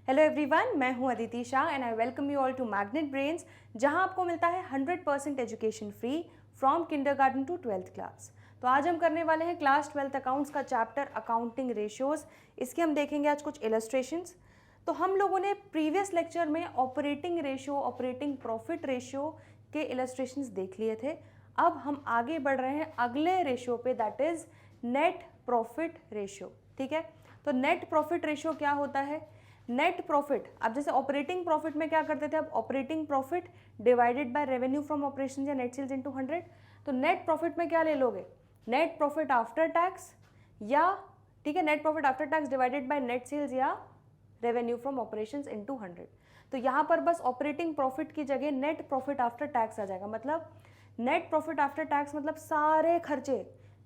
Hello everyone, मैं हूं Aditi Shah and I welcome you all to magnet brains, जहां आपको मिलता है 100% education free from kindergarten to 12th class. तो आज हम करने वाले हैं क्लास 12th अकाउंट्स का चैप्टर अकाउंटिंग रेशियोज। इसके हम देखेंगे आज कुछ इलस्ट्रेशंस। तो हम लोगों ने प्रीवियस लेक्चर में operating ratio, operating profit ratio के इलस्ट्रेशंस देख लिए थे। अब हम आगे बढ़ रहे हैं अगले रेशियो पे, that is net profit ratio. ठीक है, तो नेट प्रॉफिट रेशियो क्या होता है? नेट प्रॉफिट, अब जैसे ऑपरेटिंग प्रॉफिट में क्या करते थे, अब operating profit divided by revenue from operation या नेट सेल्स इनटू 100। तो नेट प्रॉफिट में क्या ले लोगे? नेट प्रॉफिट आफ्टर टैक्स, या ठीक है, net profit after tax divided by net sales या रेवेन्यू फ्रॉम ऑपरेशंस इनटू 100। तो यहाँ पर बस ऑपरेटिंग प्रॉफिट की जगह नेट प्रॉफिट आफ्टर टैक्स आ जाएगा। मतलब नेट प्रॉफिट आफ्टर टैक्स मतलब सारे खर्चे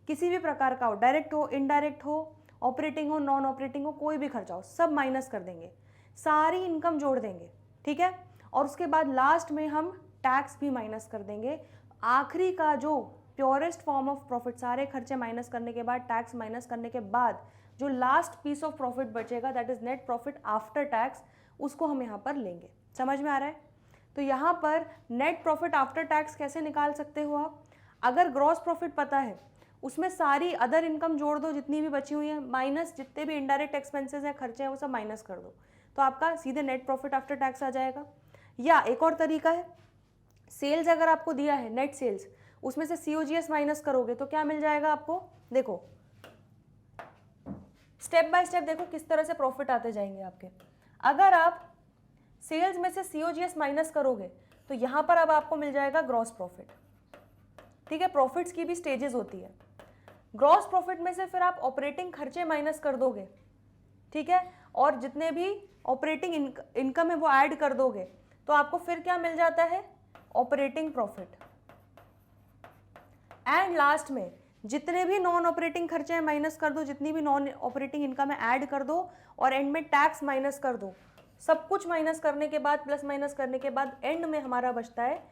किसी भी प्रकार का हो, डायरेक्ट हो, इनडायरेक्ट हो, ऑपरेटिंग हो, नॉन ऑपरेटिंग हो, कोई भी खर्चा हो, सब माइनस कर देंगे, सारी इनकम जोड़ देंगे। ठीक है, और उसके बाद लास्ट में हम टैक्स भी माइनस कर देंगे। आखिरी का जो प्योरेस्ट फॉर्म ऑफ प्रॉफिट, सारे खर्चे माइनस करने के बाद, टैक्स माइनस करने के बाद जो लास्ट पीस ऑफ प्रॉफिट बचेगा, that is net profit after tax, उसको हम यहाँ पर लेंगे। समझ में आ रहा है? तो यहाँ पर नेट प्रॉफिट आफ्टर टैक्स कैसे निकाल सकते हो आप? अगर ग्रॉस प्रॉफिट पता है, उसमें सारी अदर इनकम जोड़ दो जितनी भी बची हुई है, माइनस जितने भी इनडायरेक्ट एक्सपेंसेस हैं, खर्चे हैं, वो सब माइनस कर दो, तो आपका सीधे नेट प्रॉफिट आफ्टर टैक्स आ जाएगा। या एक और तरीका है, सेल्स अगर आपको दिया है, नेट सेल्स, उसमें से COGS माइनस करोगे तो क्या मिल जाएगा आपको? देखो स्टेप बाय स्टेप देखो किस तरह से प्रॉफिट आते जाएंगे आपके। अगर आप सेल्स में से COGS माइनस करोगे तो यहां पर अब आपको मिल जाएगा ग्रॉस प्रॉफिट। ठीक है, प्रॉफिट्स की भी स्टेजेस होती है। ग्रॉस प्रॉफिट में से फिर आप ऑपरेटिंग खर्चे माइनस कर दोगे, ठीक है, और जितने भी ऑपरेटिंग इनकम है वो ऐड कर दोगे, तो आपको फिर क्या मिल जाता है? Operating profit. एंड लास्ट में जितने भी नॉन ऑपरेटिंग खर्चे हैं माइनस कर दो, जितनी भी नॉन ऑपरेटिंग इनकम है ऐड कर दो, और एंड में टैक्स माइनस कर दो। सब कुछ माइनस करने के बाद, प्लस माइनस करने के बाद एंड में हमारा बचता है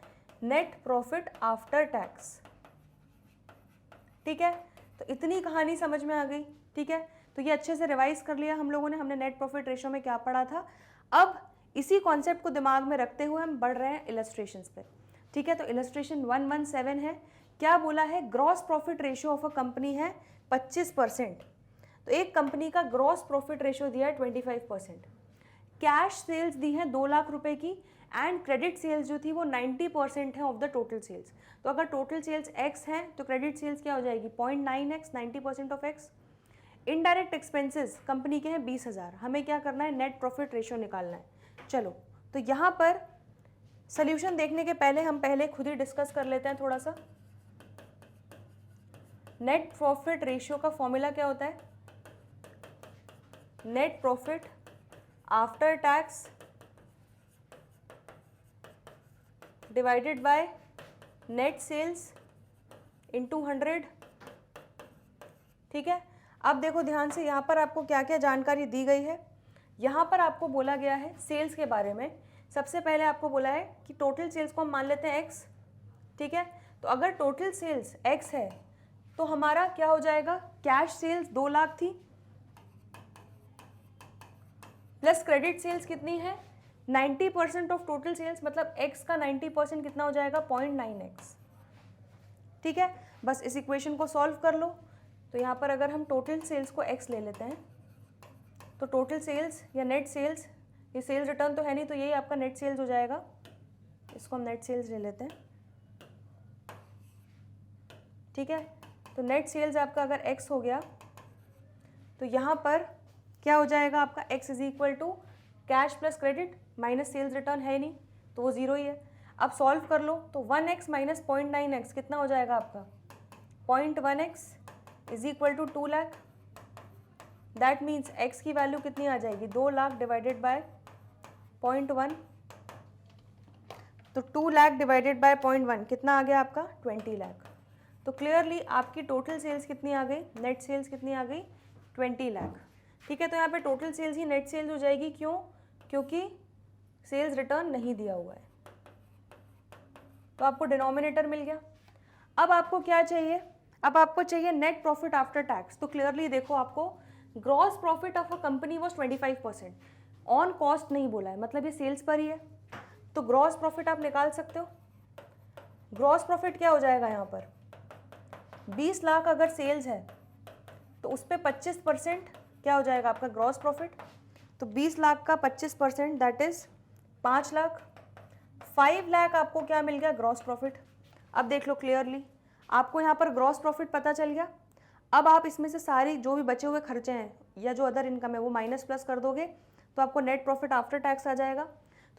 नेट प्रॉफिट आफ्टर टैक्स। ठीक है, तो इतनी कहानी समझ में आ गई। ठीक है, तो ये अच्छे से रिवाइज कर लिया हम लोगों ने, हमने नेट प्रॉफिट रेशियो में क्या पढ़ा था। अब इसी कॉन्सेप्ट को दिमाग में रखते हुए हम बढ़ रहे हैं इलस्ट्रेशंस पे। ठीक है, तो इलस्ट्रेशन 117 है। क्या बोला है? Gross profit ratio of a company है 25%। तो एक कंपनी का ग्रॉस प्रॉफिट रेशियो दिया है 25%। कैश सेल्स दी है 2 लाख रुपए की, एंड क्रेडिट सेल्स जो थी वो 90% है ऑफ द टोटल सेल्स। तो अगर टोटल सेल्स x है तो क्रेडिट सेल्स क्या हो जाएगी? 0.9x, 90% of x। Indirect expenses company के हैं 20,000। हमें क्या करना है? नेट प्रॉफिट रेशियो निकालना है। चलो, तो यहाँ पर सोल्यूशन देखने के पहले हम पहले खुद ही डिस्कस कर लेते हैं थोड़ा सा। नेट प्रॉफिट रेशियो का फॉर्मूला क्या होता है? Net profit after tax divided by net sales into 100। ठीक है, अब देखो ध्यान से, यहाँ पर आपको क्या क्या जानकारी दी गई है। यहाँ पर आपको बोला गया है सेल्स के बारे में। सबसे पहले आपको बोला है कि टोटल सेल्स को हम मान लेते हैं x। ठीक है, तो अगर टोटल सेल्स x है तो हमारा क्या हो जाएगा? कैश सेल्स 2 लाख थी, प्लस क्रेडिट सेल्स कितनी है? 90% ऑफ टोटल सेल्स, मतलब x का 90% कितना हो जाएगा? 0.9x। ठीक है, बस इस इक्वेशन को सॉल्व कर लो। तो यहाँ पर अगर हम टोटल सेल्स को x ले लेते हैं, तो टोटल सेल्स या नेट सेल्स, ये सेल्स रिटर्न तो है नहीं, तो यही आपका नेट सेल्स हो जाएगा। इसको हम नेट सेल्स ले लेते हैं। ठीक है, तो नेट सेल्स आपका अगर x हो गया तो यहाँ पर क्या हो जाएगा आपका? x is equal to cash plus credit minus sales return है नहीं, तो वो जीरो ही है। अब सॉल्व कर लो, तो 1x माइनस 0.9x कितना हो जाएगा आपका? 0.1x is equal to 2 lakh. That means x की वैल्यू कितनी आ जाएगी? 2 लाख डिवाइडेड बाय 0.1। तो 2 लाख डिवाइडेड बाय 0.1 कितना आ गया आपका? 20 लाख। तो क्लियरली आपकी टोटल सेल्स कितनी आ गई? नेट सेल्स कितनी आ गई? 20 लाख। ठीक है, तो यहाँ पे टोटल सेल्स ही नेट सेल्स हो जाएगी। क्यों? क्योंकि सेल्स रिटर्न नहीं दिया हुआ है। तो आपको डिनोमिनेटर मिल गया। अब आपको क्या चाहिए? अब आपको चाहिए नेट प्रॉफिट आफ्टर टैक्स। तो क्लियरली देखो, आपको gross profit of a company was 25%। On cost नहीं बोला है, मतलब ये सेल्स पर ही है। तो ग्रॉस प्रॉफिट आप निकाल सकते हो। ग्रॉस प्रॉफिट क्या हो जाएगा यहाँ पर, 20 लाख अगर सेल्स है तो उस पर 25% क्या हो जाएगा आपका ग्रॉस प्रॉफिट। तो 20 लाख का 25% दैट इज 5 लाख। 5 लाख आपको क्या मिल गया ग्रॉस प्रॉफिट। अब देख लो क्लियरली, आपको यहाँ पर ग्रॉस प्रॉफिट पता चल गया। अब आप इसमें से सारी जो भी बचे हुए खर्चे हैं या जो अदर इनकम है वो माइनस प्लस कर दोगे तो आपको नेट प्रॉफिट आफ्टर टैक्स आ जाएगा।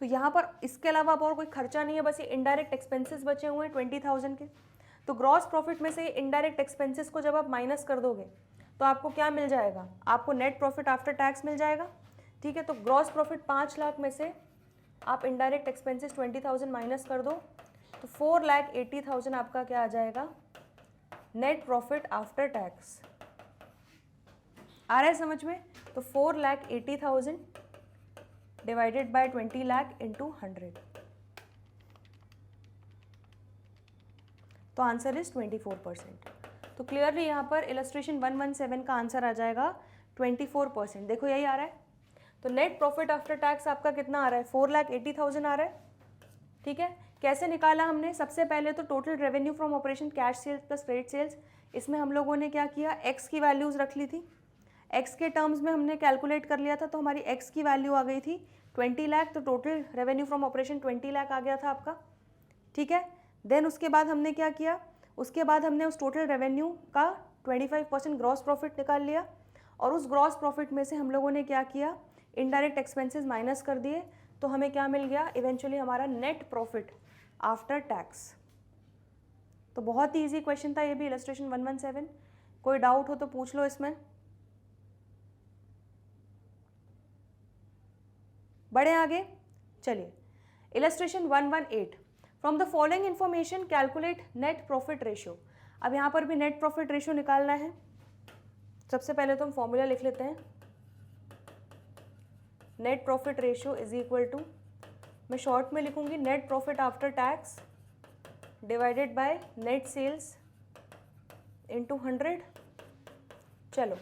तो यहाँ पर इसके अलावा अब और कोई खर्चा नहीं है, बस ये इनडायरेक्ट एक्सपेंसेस बचे हुए हैं 20,000 के। तो ग्रॉस प्रॉफिट में से इनडायरेक्ट एक्सपेंसेस को जब आप माइनस कर दोगे तो आपको क्या मिल जाएगा, आपको नेट प्रॉफिट आफ्टर टैक्स मिल जाएगा। ठीक है, तो ग्रॉस प्रॉफिट 5 लाख में से आप इनडायरेक्ट एक्सपेंसेस 20,000 माइनस कर दो तो 4,80,000 आपका क्या आ जाएगा, नेट प्रॉफिट आफ्टर टैक्स। आ रहा है समझ में। तो 4,80,000 डिवाइडेड बाय 20 लाख इंटू 100, तो आंसर इज 24%। तो क्लियरली यहाँ पर इलस्ट्रेशन 117 का आंसर आ जाएगा 24%। देखो यही आ रहा है। तो नेट प्रॉफिट आफ्टर टैक्स आपका कितना आ रहा है, 4,80,000 आ रहा है। ठीक है, कैसे निकाला हमने, सबसे पहले तो total revenue from operation cash sales plus credit sales, इसमें हम लोगों ने क्या किया, एक्स की वैल्यूज़ रख ली थी। एक्स के टर्म्स में हमने कैलकुलेट कर लिया था, तो हमारी एक्स की वैल्यू आ गई थी 20 लाख। तो total revenue from operation 20 lakh आ गया था आपका। ठीक है, देन उसके बाद हमने क्या किया, उसके बाद हमने उस टोटल रेवेन्यू का 25% ग्रॉस प्रॉफिट निकाल लिया और उस ग्रॉस प्रॉफिट में से हम लोगों ने क्या किया, इनडायरेक्ट एक्सपेंसेस माइनस कर दिए। तो हमें क्या मिल गया, इवेंचुअली हमारा नेट प्रॉफिट आफ्टर टैक्स। तो बहुत ही ईजी क्वेश्चन था ये भी, इलस्ट्रेशन 117। कोई डाउट हो तो पूछ लो इसमें। बढ़े आगे, चलिए illustration 118, from the following information calculate net profit ratio. अब यहाँ पर भी नेट प्रॉफिट रेशियो निकालना है। सबसे पहले तो हम फॉर्मूला लिख लेते हैं, net profit ratio is equal to, मैं शॉर्ट में लिखूंगी, net profit after tax divided by net sales into 100। चलो,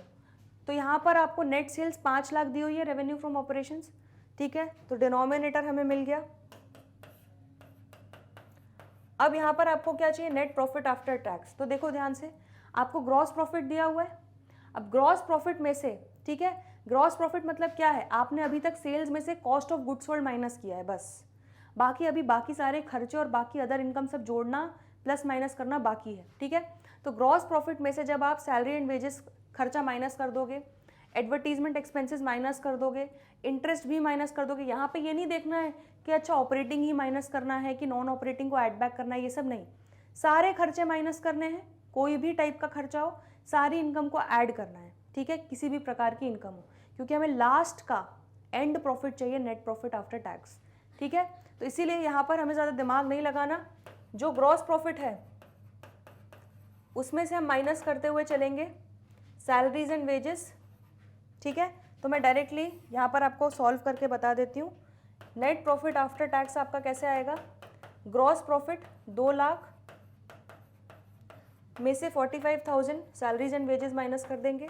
तो यहाँ पर आपको नेट सेल्स 5 लाख दी हुई है रेवेन्यू फ्रॉम ऑपरेशंस। ठीक है, तो डिनोमिनेटर हमें मिल गया। अब यहाँ पर आपको क्या चाहिए, नेट प्रॉफिट आफ्टर टैक्स। तो देखो ध्यान से, आपको ग्रॉस प्रॉफिट दिया हुआ है। अब ग्रॉस प्रॉफिट में से, ठीक है, ग्रॉस प्रॉफिट मतलब क्या है, आपने अभी तक सेल्स में से cost of goods sold minus किया है बस। बाकी अभी बाकी सारे खर्चे और बाकी अदर इनकम सब जोड़ना प्लस माइनस करना बाकी है। ठीक है, तो ग्रॉस प्रॉफिट में से जब आप सैलरी एंड वेजेस खर्चा माइनस कर दोगे, एडवर्टीजमेंट एक्सपेंसेस माइनस कर दोगे, इंटरेस्ट भी माइनस कर दोगे। यहाँ पे ये नहीं देखना है कि अच्छा ऑपरेटिंग ही माइनस करना है कि नॉन ऑपरेटिंग को ऐड बैक करना है, ये सब नहीं, सारे खर्चे माइनस करने हैं। कोई भी टाइप का खर्चा हो, सारी इनकम को ऐड करना है। ठीक है, किसी भी प्रकार की इनकम हो, क्योंकि हमें लास्ट का एंड प्रॉफिट चाहिए, नेट प्रॉफिट आफ्टर टैक्स। ठीक है, तो इसीलिए यहाँ पर हमें ज़्यादा दिमाग नहीं लगाना। जो ग्रॉस प्रॉफिट है उसमें से हम माइनस करते हुए चलेंगे सैलरीज एंड वेजेस। ठीक है, तो मैं डायरेक्टली यहाँ पर आपको सॉल्व करके बता देती हूँ। नेट प्रॉफिट आफ्टर टैक्स आपका कैसे आएगा, ग्रॉस प्रॉफिट 2 लाख में से 45,000 सैलरीज एंड वेजेस माइनस कर देंगे,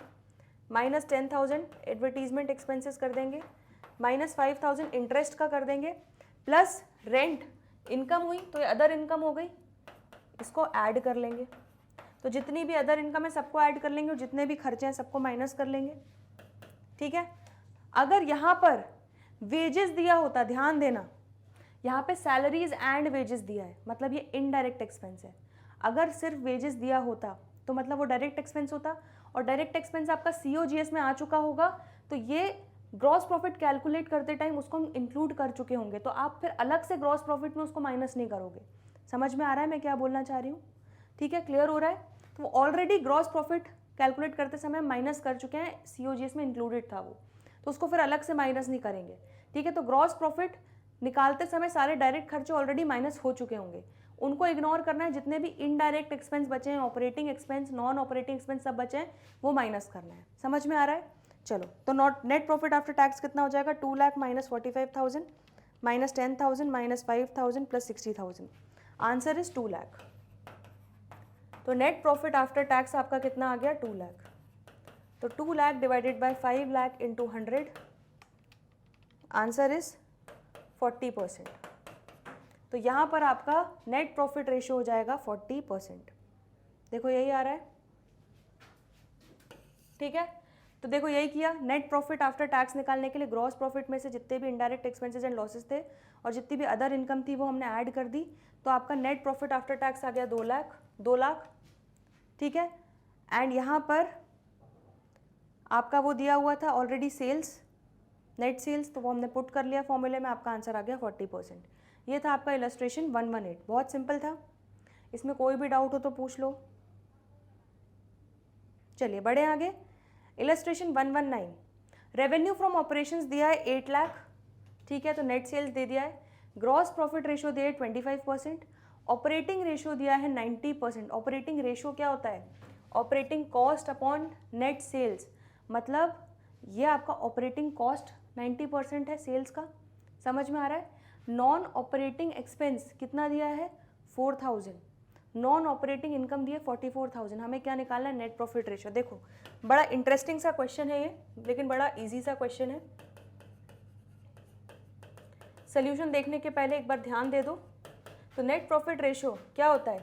माइनस 10,000 एडवर्टीजमेंट एक्सपेंसेस कर देंगे, माइनस 5,000 इंटरेस्ट का कर देंगे, प्लस रेंट इनकम हुई तो ये अदर इनकम हो गई, इसको ऐड कर लेंगे। तो जितनी भी अदर इनकम है सबको ऐड कर लेंगे और जितने भी खर्चे हैं सबको माइनस कर लेंगे। ठीक है, अगर यहाँ पर वेजेस दिया होता, ध्यान देना, यहाँ पे सैलरीज एंड वेजेस दिया है, मतलब ये इनडायरेक्ट एक्सपेंस है। अगर सिर्फ वेजेस दिया होता तो मतलब वो डायरेक्ट एक्सपेंस होता, और डायरेक्ट एक्सपेंस आपका COGS में आ चुका होगा, तो ये ग्रॉस प्रॉफिट कैलकुलेट करते टाइम उसको हम इंक्लूड कर चुके होंगे, तो आप फिर अलग से ग्रॉस प्रॉफिट में उसको माइनस नहीं करोगे। समझ में आ रहा है मैं क्या बोलना चाह रही हूँ? ठीक है, क्लियर हो रहा है? तो ऑलरेडी ग्रॉस प्रॉफिट कैलकुलेट करते समय माइनस कर चुके हैं, COGS में इंक्लूडेड था वो, तो उसको फिर अलग से माइनस नहीं करेंगे। ठीक है, तो ग्रॉस प्रॉफिट निकालते समय सारे डायरेक्ट खर्चे ऑलरेडी माइनस हो चुके होंगे, उनको इग्नोर करना है। जितने भी इनडायरेक्ट एक्सपेंस बचे हैं, operating expense, non operating expense सब बचे हैं, वो माइनस करना है। समझ में आ रहा है? चलो, तो नेट प्रॉफिट आफ्टर टैक्स कितना हो जाएगा, 2 lakh minus 45,000 minus 10,000 minus 5,000 plus 60,000, answer is 2 lakh. तो नेट प्रॉफिट आफ्टर टैक्स आपका कितना आ गया, 2 लाख। तो 2 lakh divided by 5 lakh into 100, answer is 40%। तो यहाँ पर आपका नेट प्रॉफिट रेशियो हो जाएगा 40%। देखो यही आ रहा है, ठीक है। तो देखो यही किया, नेट प्रॉफिट आफ्टर टैक्स निकालने के लिए ग्रॉस प्रॉफिट में से जितने भी इनडायरेक्ट एक्सपेंसेस एंड लॉसेस थे और जितनी भी अदर इनकम थी वो हमने ऐड कर दी, तो आपका नेट प्रॉफिट आफ्टर टैक्स आ गया 2 लाख, ठीक है। एंड यहाँ पर आपका वो दिया हुआ था ऑलरेडी सेल्स, नेट सेल्स, तो वो हमने पुट कर लिया फॉर्मूले में, आपका आंसर आ गया 40%। ये था आपका इलस्ट्रेशन 118, बहुत सिंपल था, इसमें कोई भी डाउट हो तो पूछ लो। चलिए बढ़े आगे। इलस्ट्रेशन 119, रेवेन्यू फ्रॉम ऑपरेशंस दिया है 8 लाख, ठीक है, तो नेट सेल्स दे दिया है, ग्रॉस प्रॉफिट रेशियो दिया है 25%, ऑपरेटिंग रेशियो दिया है 90%। ऑपरेटिंग रेशियो क्या होता है? Operating cost upon net sales, मतलब ये आपका ऑपरेटिंग कॉस्ट 90% है सेल्स का, समझ में आ रहा है। नॉन ऑपरेटिंग एक्सपेंस कितना दिया है? 4000, नॉन ऑपरेटिंग इनकम दी है 44,000। हमें क्या निकालना है? Net profit ratio. देखो बड़ा इंटरेस्टिंग सा क्वेश्चन है ये, लेकिन बड़ा इजी सा क्वेश्चन है। सोल्यूशन देखने के पहले एक बार ध्यान दे दो। तो नेट प्रॉफिट रेशियो क्या होता है?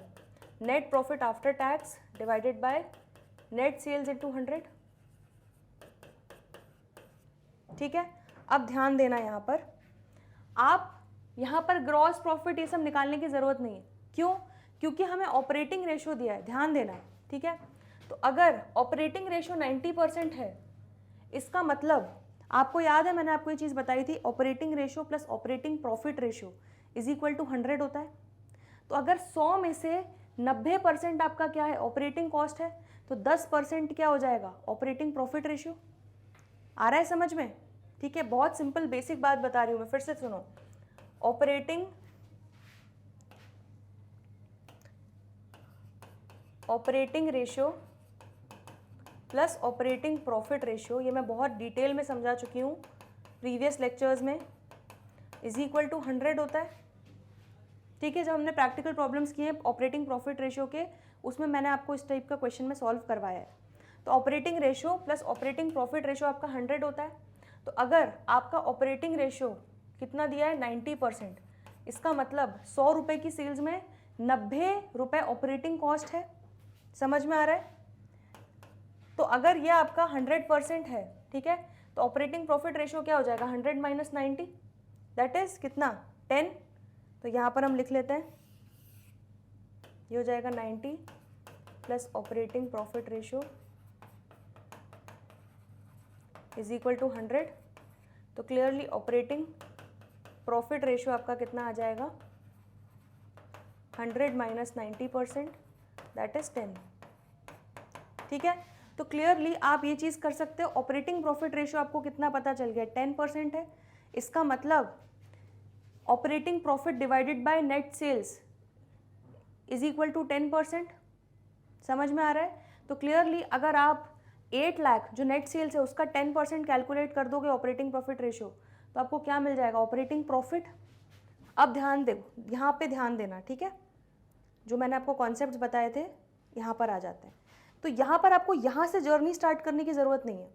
Net profit after tax divided by net sales into 100, ठीक है। अब ध्यान देना, यहाँ पर ग्रॉस प्रॉफिट ये सब निकालने की जरूरत नहीं है। क्यों? क्योंकि हमें ऑपरेटिंग रेशियो दिया है, ध्यान देना है, ठीक है। तो अगर ऑपरेटिंग रेशियो 90% है, इसका मतलब आपको याद है मैंने आपको ये चीज़ बताई थी, operating ratio plus operating profit ratio is equal to 100 होता है। तो अगर 100 में से 90% आपका क्या है? ऑपरेटिंग कॉस्ट है, तो 10% क्या हो जाएगा? Operating profit ratio. आ रहा है समझ में? ठीक है, बहुत सिंपल बेसिक बात बता रही हूँ मैं, फिर से सुनो। Operating ratio plus operating profit ratio, ये मैं बहुत डिटेल में समझा चुकी हूँ प्रीवियस लेक्चर्स में, इज इक्वल टू 100 होता है, ठीक है। जब हमने प्रैक्टिकल प्रॉब्लम्स किए हैं ऑपरेटिंग प्रॉफिट रेशियो के, उसमें मैंने आपको इस टाइप का क्वेश्चन में सॉल्व करवाया है। तो operating ratio plus operating profit ratio आपका 100 होता है। तो अगर आपका ऑपरेटिंग रेशियो कितना दिया है? 90%, इसका मतलब 100 रुपये की सेल्स में 90 रुपये ऑपरेटिंग कॉस्ट है, समझ में आ रहा है। तो अगर ये आपका 100% है, ठीक है, तो ऑपरेटिंग प्रॉफिट रेशियो क्या हो जाएगा? 100 माइनस 90, दैट इज कितना? 10। तो यहाँ पर हम लिख लेते हैं, ये हो जाएगा 90 plus operating profit ratio is equal to 100। तो क्लियरली ऑपरेटिंग प्रॉफिट रेशियो आपका कितना आ जाएगा? 100 माइनस 90%, दैट इज 10, ठीक है। तो क्लियरली आप ये चीज़ कर सकते हो। ऑपरेटिंग प्रॉफिट रेशियो आपको कितना पता चल गया? 10% है, इसका मतलब operating profit divided by net sales is equal to 10%, समझ में आ रहा है। तो क्लियरली अगर आप 8 लाख जो नेट सेल्स है उसका 10% कैलकुलेट कर दोगे ऑपरेटिंग प्रॉफिट रेशियो, तो आपको क्या मिल जाएगा? Operating profit. अब ध्यान दो, यहाँ पे ध्यान देना, ठीक है। जो मैंने आपको कॉन्सेप्ट्स बताए थे यहाँ पर आ जाते हैं। तो यहाँ पर आपको यहाँ से जर्नी स्टार्ट करने की ज़रूरत नहीं है,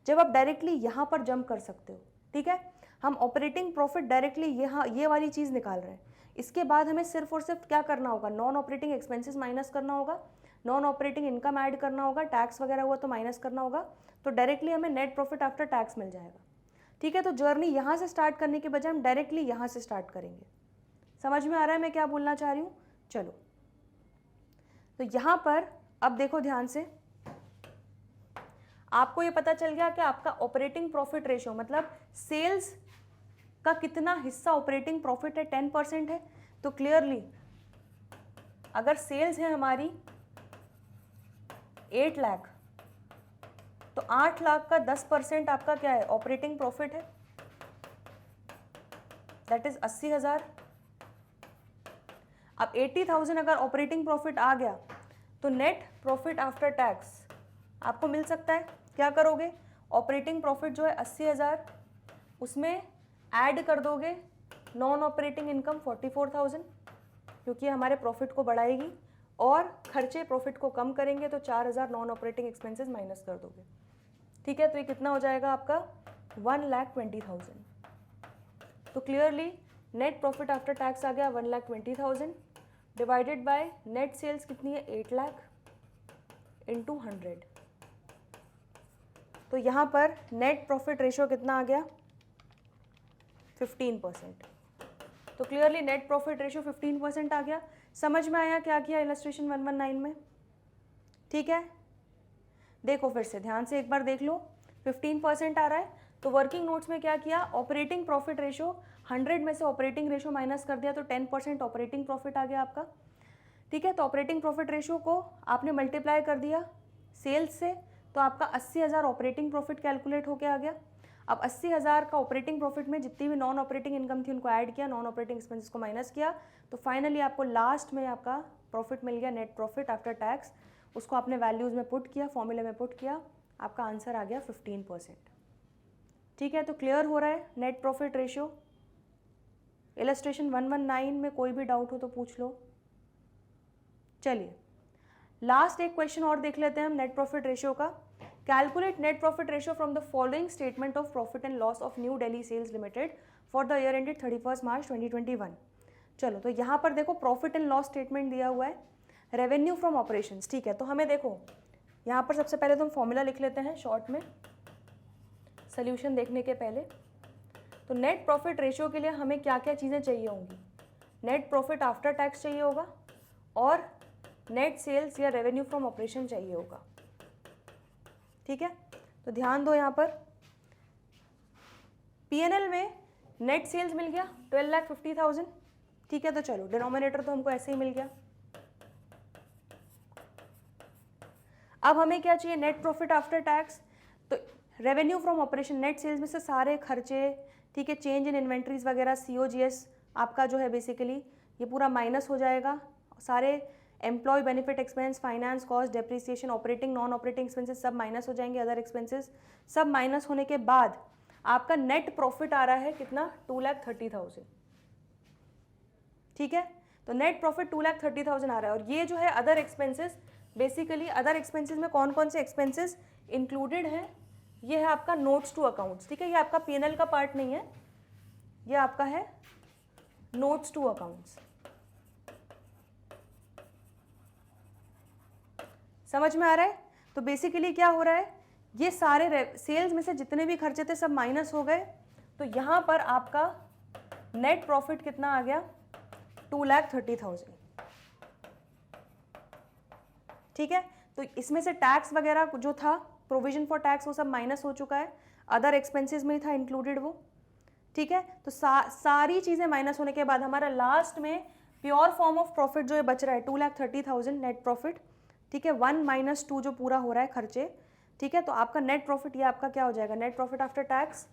जब आप डायरेक्टली यहाँ पर जंप कर सकते हो, ठीक है। हम ऑपरेटिंग प्रॉफिट डायरेक्टली यहाँ ये वाली चीज़ निकाल रहे हैं। इसके बाद हमें सिर्फ और सिर्फ क्या करना होगा? नॉन ऑपरेटिंग एक्सपेंसेस माइनस करना होगा, नॉन ऑपरेटिंग इनकम ऐड करना होगा, टैक्स वगैरह हुआ तो माइनस करना होगा, तो डायरेक्टली हमें नेट प्रॉफिट आफ्टर टैक्स मिल जाएगा, ठीक है। तो जर्नी यहाँ से स्टार्ट करने के बजाय हम डायरेक्टली यहाँ से स्टार्ट करेंगे। समझ में आ रहा है मैं क्या बोलना चाह रही हूँ? चलो, तो यहाँ पर अब देखो ध्यान से, आपको ये पता चल गया कि आपका ऑपरेटिंग प्रॉफिट रेशियो मतलब सेल्स का कितना हिस्सा ऑपरेटिंग प्रॉफिट है? 10% है। तो क्लियरली अगर सेल्स है हमारी 8 लाख, तो 8 लाख का 10% आपका क्या है? ऑपरेटिंग प्रॉफिट है, दैट इज 80,000। अब 80,000 अगर ऑपरेटिंग प्रॉफिट आ गया तो नेट प्रॉफिट आफ्टर टैक्स आपको मिल सकता है। क्या करोगे? ऑपरेटिंग प्रॉफिट जो है 80,000, उसमें ऐड कर दोगे नॉन ऑपरेटिंग इनकम 44,000, क्योंकि हमारे प्रॉफिट को बढ़ाएगी, और खर्चे प्रॉफिट को कम करेंगे, तो 4,000 नॉन ऑपरेटिंग एक्सपेंसेस माइनस कर दोगे, ठीक है। तो ये कितना हो जाएगा आपका? 1,20,000, तो clearly net profit after tax आ गया 1,20,000 डिवाइडेड बाय नेट सेल्स कितनी है 8 लाख इंटू 100। तो यहाँ पर नेट प्रॉफिट रेशियो कितना आ गया 15%। तो क्लियरली नेट प्रॉफिट रेशियो 15% आ गया। समझ में आया क्या किया इलस्ट्रेशन 119 में? ठीक है, देखो फिर से ध्यान से एक बार देख लो। 15% आ रहा है तो वर्किंग नोट्स में क्या किया, ऑपरेटिंग प्रॉफिट रेशियो 100 में से ऑपरेटिंग रेशियो माइनस कर दिया तो 10% ऑपरेटिंग प्रॉफिट आ गया आपका। ठीक है, तो ऑपरेटिंग प्रॉफिट रेशियो को आपने मल्टीप्लाई कर दिया सेल्स से, तो आपका 80,000 ऑपरेटिंग प्रॉफिट कैलकुलेट होके आ गया। अब 80,000 का ऑपरेटिंग प्रॉफिट में जितनी भी नॉन ऑपरेटिंग इनकम थी उनको ऐड किया, नॉन ऑपरेटिंग एक्सपेंसेस को माइनस किया, तो फाइनली आपको लास्ट में आपका प्रॉफिट मिल गया नेट प्रॉफिट आफ्टर टैक्स। उसको आपने वैल्यूज़ में पुट किया, फॉर्मूले में पुट किया, आपका आंसर आ गया 15%। ठीक है, तो क्लियर हो रहा है नेट प्रॉफिट रेशियो। इलस्ट्रेशन 119 में कोई भी डाउट हो तो पूछ लो। चलिए लास्ट एक क्वेश्चन और देख लेते हैं हम नेट प्रॉफिट रेशियो का। Calculate net profit ratio from the following statement of profit and loss of New Delhi sales limited for the year ended 31 March 2021। चलो तो यहाँ पर देखो प्रॉफिट एंड लॉस स्टेटमेंट दिया हुआ है, रेवेन्यू फ्रॉम ऑपरेशंस। ठीक है, तो हमें देखो यहाँ पर सबसे पहले तो हम फॉर्मूला लिख लेते हैं शॉर्ट में सोल्यूशन देखने के पहले। तो नेट प्रॉफिट रेशियो के लिए हमें क्या क्या चीज़ें चाहिए होंगी, नेट प्रॉफिट आफ्टर टैक्स चाहिए होगा और नेट सेल्स या रेवेन्यू फ्रॉम ऑपरेशन चाहिए होगा। ठीक है, तो ध्यान दो यहाँ पर P&L में नेट सेल्स मिल गया 12,50,000। ठीक है, तो चलो डिनोमिनेटर तो हमको ऐसे ही मिल गया। अब हमें क्या चाहिए, नेट प्रॉफिट आफ्टर टैक्स। तो revenue from operation, net sales में से सारे खर्चे, ठीक है, चेंज इन इन्वेंट्रीज वगैरह, COGS आपका जो है बेसिकली ये पूरा माइनस हो जाएगा। सारे employ benefit expense, finance cost, depreciation, operating non operating expenses सब माइनस हो जाएंगे, अदर एक्सपेंसेस सब माइनस होने के बाद आपका नेट प्रॉफिट आ रहा है कितना 2,30,000। ठीक है, तो नेट प्रॉफिट 2,30,000 आ रहा है। और ये जो है other expenses, basically other expenses में कौन कौन से एक्सपेंसेस इंक्लूडेड हैं, ये है आपका नोट्स टू अकाउंट्स। ठीक है, ये आपका P&L का पार्ट नहीं है, ये आपका है नोट्स टू अकाउंट्स। समझ में आ रहा है? तो बेसिकली क्या हो रहा है, ये सारे सेल्स में से जितने भी खर्चे थे सब माइनस हो गए, तो यहाँ पर आपका नेट प्रॉफिट कितना आ गया 2,30,000। ठीक है, तो इसमें से टैक्स वगैरह जो था, प्रोविजन फॉर टैक्स, वो सब माइनस हो चुका है, अदर एक्सपेंसेस में ही था इंक्लूडेड वो। ठीक है, तो सारी चीज़ें माइनस होने के बाद हमारा लास्ट में प्योर फॉर्म ऑफ प्रॉफिट जो है बच रहा है 2,30,000 नेट प्रॉफिट। ठीक है, 1 - 2 जो पूरा हो रहा है खर्चे। ठीक है, तो आपका नेट प्रॉफिट ये आपका क्या हो जाएगा, नेट प्रॉफिट आफ्टर टैक्स।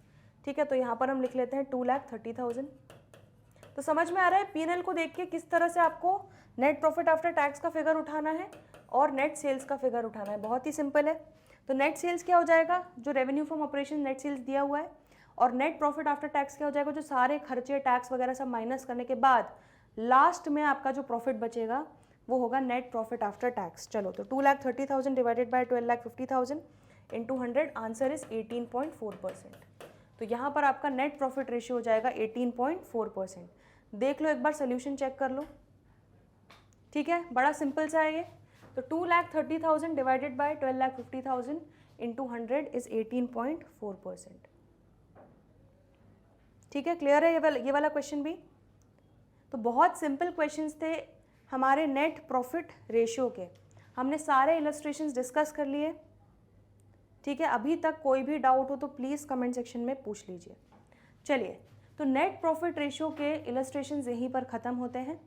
ठीक है, तो यहाँ पर हम लिख लेते हैं 2,30,000। तो समझ में आ रहा है P&L को देख के किस तरह से आपको नेट प्रॉफिट आफ्टर टैक्स का फिगर उठाना है और नेट सेल्स का फिगर उठाना है। बहुत ही सिंपल है। तो नेट सेल्स क्या हो जाएगा, जो revenue from operation net sales दिया हुआ है, और नेट प्रॉफिट आफ्टर टैक्स क्या हो जाएगा, जो सारे खर्चे टैक्स वगैरह सब माइनस करने के बाद लास्ट में आपका जो प्रॉफिट बचेगा वो होगा नेट प्रॉफिट आफ्टर टैक्स। चलो तो 2,30,000 divided by 12,50,000 into 100, answer is 18.4%। तो यहाँ पर आपका नेट प्रॉफिट रेशियो हो जाएगा 18.4%। देख लो एक बार सोल्यूशन चेक कर लो। ठीक है, बड़ा सिंपल सा है ये। तो 2,30,000 डिवाइडेड बाय 12,50,000 इंटू 100 इज 18.4%। ठीक है, क्लियर है ये वाला क्वेश्चन भी? तो बहुत सिंपल क्वेश्चंस थे हमारे नेट प्रॉफिट रेशियो के। हमने सारे इलस्ट्रेशंस डिस्कस कर लिए। ठीक है, अभी तक कोई भी डाउट हो तो प्लीज़ कमेंट सेक्शन में पूछ लीजिए। चलिए, तो नेट प्रॉफिट रेशियो के इलस्ट्रेशंस यहीं पर ख़त्म होते हैं।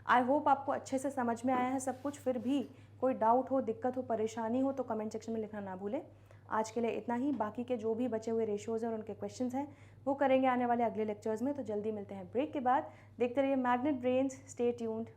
आई होप आपको अच्छे से समझ में आया है सब कुछ। फिर भी कोई डाउट हो, दिक्कत हो, परेशानी हो तो कमेंट सेक्शन में लिखना ना भूलें। आज के लिए इतना ही। बाकी के जो भी बचे हुए रेशियोज़ हैं और उनके क्वेश्चंस हैं वो करेंगे आने वाले अगले लेक्चर्स में। तो जल्दी मिलते हैं ब्रेक के बाद। देखते रहिए मैग्नेट ब्रेन्स, स्टे ट्यून्ड।